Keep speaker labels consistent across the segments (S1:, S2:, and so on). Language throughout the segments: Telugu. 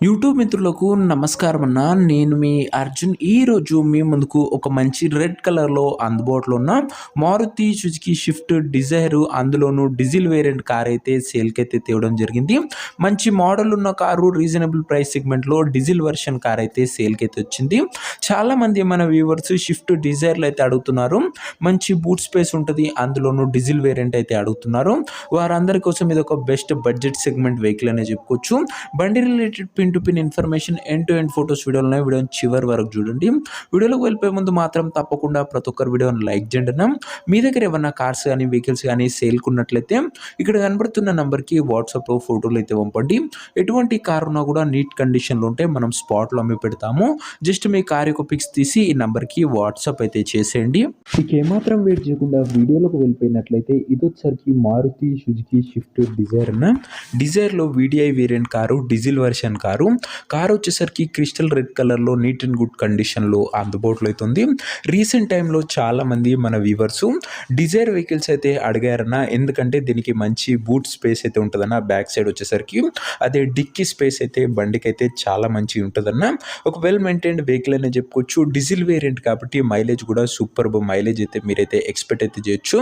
S1: యూట్యూబ్ మిత్రులకు నమస్కారం అన్న. నేను మీ అర్జున్. ఈరోజు మీ ముందుకు ఒక మంచి రెడ్ కలర్‌లో అందుబాటులో ఉన్న మారుతి సుజుకి షిఫ్ట్ డిజైర్ అందులోనూ డీజిల్ వేరియంట్ కార్ అయితే సేల్‌కైతే తేవడం జరిగింది. మంచి మోడల్ ఉన్న కారు రీజనబుల్ ప్రైస్ సెగ్మెంట్‌లో డీజిల్ వెర్షన్ కార్ అయితే సేల్‌కైతే వచ్చింది. చాలామంది మన వ్యూవర్స్ షిఫ్ట్ డిజైర్‌లు అయితే అడుగుతున్నారు. మంచి బూట్ స్పేస్ ఉంటది. అందులోనూ డీజిల్ వేరియంట్ అయితే అడుగుతున్నారు. వారందరి కోసం ఇది ఒక బెస్ట్ బడ్జెట్ సెగ్మెంట్ వెహికల్ అనే చెప్పుకోవచ్చు. బండి related pin to pin information end to end photos వీడియోలు ఉన్నాయి. వీడియోని చివరి వరకు చూడండి. వీడియోలోకి వెళ్ళిపోయే ముందు మాత్రం తప్పకుండా ప్రతి ఒక్కరు వీడియోని లైక్ చేయండి అన్న. మీ దగ్గర ఏమన్నా కార్స్ కానీ వెహికల్స్ కానీ సేల్కి ఉన్నట్లయితే ఇక్కడ కనబడుతున్న నెంబర్కి వాట్సాప్లో ఫోటోలు అయితే పంపండి. ఎటువంటి కార్ ఉన్నా కూడా నీట్ కండిషన్లో ఉంటే మనం స్పాట్లో అమ్మి పెడతాము. జస్ట్ మీ కార్ యొక్క పిక్స్ తీసి ఈ నెంబర్కి వాట్సాప్ అయితే చేసేయండి. ఇక ఏమాత్రం వెయిట్ చేయకుండా వీడియోలోకి వెళ్ళిపోయినట్లయితే ఇది వచ్చరికి మారుతి సుజుకి షిఫ్ట్ డిజైర్ అన్న. డిజైర్లో VDI variant car diesel version car వచ్చేసరికి క్రిస్టల్ రెడ్ కలర్లో నీట్ అండ్ గుడ్ కండిషన్లో అందుబాటులో అవుతుంది. రీసెంట్ టైంలో చాలామంది మన వ్యూవర్స్ డిజైర్ వెహికల్స్ అయితే అడిగారన్న. ఎందుకంటే దీనికి మంచి బూట్ స్పేస్ అయితే ఉంటుందన్న. బ్యాక్ సైడ్ వచ్చేసరికి అదే డిక్కీ స్పేస్ అయితే బండికి అయితే చాలా మంచి ఉంటుందన్న. ఒక వెల్ మెయింటైన్డ్ వెహికల్ అనే చెప్పుకోవచ్చు. డీజిల్ వేరియంట్ కాబట్టి మైలేజ్ కూడా సూపర్ మైలేజ్ అయితే మీరైతే ఎక్స్పెక్ట్ అయితే చేయొచ్చు.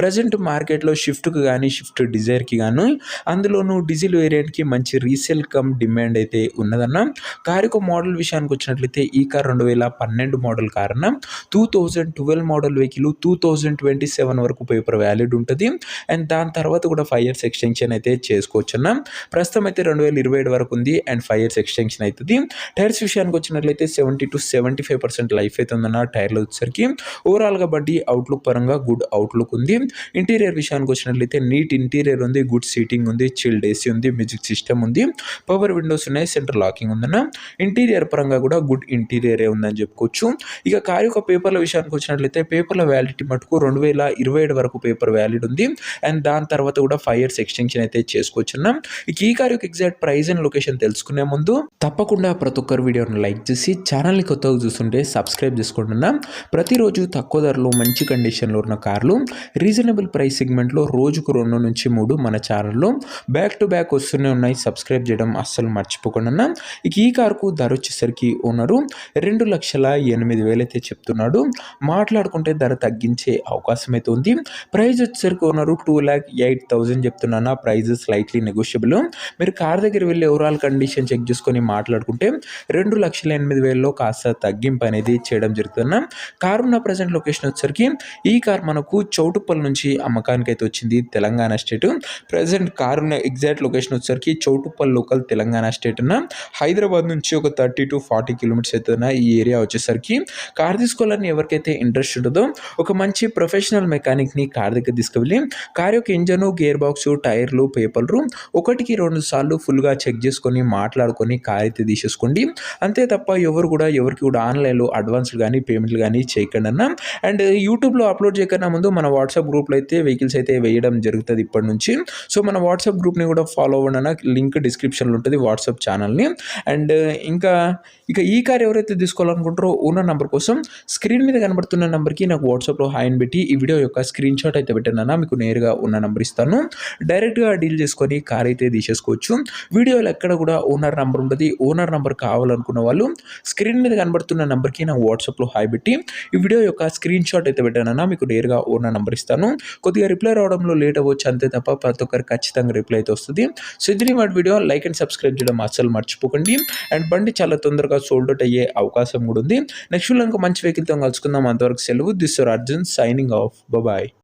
S1: ప్రజెంట్ మార్కెట్లో షిఫ్ట్కి కానీ షిఫ్ట్ డిజైర్కి కానీ అందులోనూ డీజిల్ వేరియంట్కి మంచి రీసేల్ కమ్ డిమాండ్ అయితే ఉన్నదన్న. కార్ యొక్క మోడల్ విషయానికి వచ్చినట్లయితే ఈ కార్ 2012 మోడల్ కార్ అన్న. 2012 మోడల్ వెహికల్ 2027 వరకు పేపర్ వ్యాలిడ్ ఉంటుంది. అండ్ దాని తర్వాత కూడా 5 years ఎక్స్టెన్షన్ అయితే చేసుకోవచ్చు అన్న. ప్రస్తుతం అయితే 2027 వరకు ఉంది అండ్ 5 years ఎక్స్టెన్షన్ అవుతుంది. టైర్స్ విషయానికి వచ్చినట్లయితే 70 to 75% లైఫ్ అయితే ఉందన్న. టైర్లు వచ్చేసరికి ఓవరాల్గా బండి అవుట్లుక్ పరంగా గుడ్ అవుట్లుక్ ఉంది. ఇంటీరియర్ విషయానికి వచ్చినట్లయితే నీట్ ఇంటీరియర్ ఉంది, గుడ్ సీటింగ్ ఉంది, చిల్డ్ ఏసీ ఉంది, మ్యూజిక్ సిస్టమ్ ఉంది, పవర్ విండోస్ ఉన్నాయి, సెంటర్ లాకింగ్ ఉందన్న. ఇంటీరియర్ పరంగా కూడా గుడ్ ఇంటీరియరే ఉందని చెప్పుకోవచ్చు. ఇక కార్ యొక్క పేపర్ల విషయానికి వచ్చినట్లయితే పేపర్ల వ్యాలిడిటీ మటుకు 2027 వరకు పేపర్ వ్యాలిడ్ ఉంది. అండ్ దాని తర్వాత కూడా 5 years ఎక్స్టెన్షన్ అయితే చేసుకోవచ్చు అన్న. ఇక ఈ కార్ యొక్క ఎగ్జాక్ట్ ప్రైస్ అండ్ లొకేషన్ తెలుసుకునే ముందు తప్పకుండా ప్రతి ఒక్కరు వీడియోని లైక్ చేసి ఛానల్ని కొత్తగా చూస్తుంటే సబ్స్క్రైబ్ చేసుకోండి అన్న. ప్రతిరోజు తక్కువ ధరలో మంచి కండిషన్లో ఉన్న కార్లు రీజనబుల్ ప్రైస్ సెగ్మెంట్లో రోజుకు 2 నుంచి 3 మన ఛానల్లో బ్యాక్ టు బ్యాక్ వస్తూనే ఉన్నాయి. సబ్స్క్రైబ్ చేయడం అస్సలు మర్చిపోకుండా అన్న. ఇక ఈ కార్కు ధర వచ్చేసరికి ఓనరు 2,08,000 అయితే చెప్తున్నాడు. మాట్లాడుకుంటే ధర తగ్గించే అవకాశం అయితే ఉంది. ప్రైస్ వచ్చేసరికి ఓనరు 2,08,000 చెప్తున్నా. Price slightly negotiable. మీరు కార్ దగ్గర వెళ్ళి ఓవరాల్ కండిషన్ చెక్ చేసుకొని మాట్లాడుకుంటే 2,08,000లో కాస్త తగ్గింపు అనేది చేయడం జరుగుతుందన్న. కారు ఉన్న ప్రజెంట్ లొకేషన్ వచ్చేసరికి ఈ కార్ మనకు చౌటుప్పల్ నుంచి అమ్మకానికి అయితే వచ్చింది, తెలంగాణ స్టేట్. ప్రజెంట్ కారు ఉన్న ఎగ్జాక్ట్ లొకేషన్ వచ్చేసరికి చౌటుప్పల్ లోకల్ తెలంగాణ స్టేట్ అన్న. హైదరాబాద్ నుంచి ఒక 30 to 40 కిలోమీటర్స్ అవుతున్న ఈ ఏరియా వచ్చేసరికి కార్ తీసుకోవాలని ఎవరికైతే ఇంట్రెస్ట్ ఉంటుందో ఒక మంచి ప్రొఫెషనల్ మెకానిక్ని కార్ దగ్గర తీసుకువెళ్ళి కార్ యొక్క ఇంజను, గేర్ బాక్స్, టైర్లు, పేపర్లు 1-2 సార్లు ఫుల్గా చెక్ చేసుకొని మాట్లాడుకొని కార్ అయితే తీసేసుకోండి. అంతే తప్ప ఎవరికి కూడా ఆన్లైన్లో అడ్వాన్స్లు కానీ పేమెంట్లు కానీ చేయకండి అన్న. అండ్ యూట్యూబ్లో అప్లోడ్ చేయకన్నా ముందు మన వాట్సాప్ గ్రూప్లో అయితే వెహికల్స్ అయితే వేయడం జరుగుతుంది ఇప్పటి నుంచి. సో మన వాట్సాప్ గ్రూప్ని కూడా ఫాలో అవ్వండి అన్న. లింక్ డిస్క్రిప్షన్లో ఉంటుంది వాట్సాప్ ఛానల్ని. అండ్ ఇక ఈ కార్ ఎవరైతే తీసుకోవాలనుకుంటారో ఓనర్ నెంబర్ కోసం స్క్రీన్ మీద కనబడుతున్న నెంబర్కి నాకు వాట్సాప్లో హాయ్ అని పెట్టి ఈ వీడియో యొక్క స్క్రీన్ షాట్ అయితే పెట్టానన్నా. మీకు నేరుగా ఉన్న నెంబర్ ఇస్తాను. డైరెక్ట్గా డీల్ చేసుకొని కార్ అయితే తీసేసుకోవచ్చు. వీడియోలో ఎక్కడ కూడా ఓనర్ నెంబర్ ఉంటుంది. ఓనర్ నెంబర్ కావాలనుకున్న వాళ్ళు స్క్రీన్ మీద కనబడుతున్న నెంబర్కి నాకు వాట్సాప్లో హాయ్ పెట్టి ఈ వీడియో యొక్క స్క్రీన్ షాట్ అయితే పెట్టానన్నా. మీకు నేరుగా ఓనర్ నెంబర్ ఇస్తాను. కొద్దిగా రిప్లై రావడంలో లేట్ అవ్వచ్చు అంతే తప్ప ప్రతి ఒక్కరు ఖచ్చితంగా రిప్లై అయితే వస్తుంది. సో ఇది మా వీడియో. లైక్ అండ్ సబ్స్క్రైబ్ చేయడం అస్సలు మర్చిపోకండి. అండ్ బండి చాలా తొందరగా సోల్డ్ అవుట్ అయ్యే అవకాశం కూడా ఉంది. నెక్స్ట్ వీడియో మంచి వెహికల్తో కలుసుకుందాం. అంతవరకు సెలవు. This your Arjun signing off. Bye.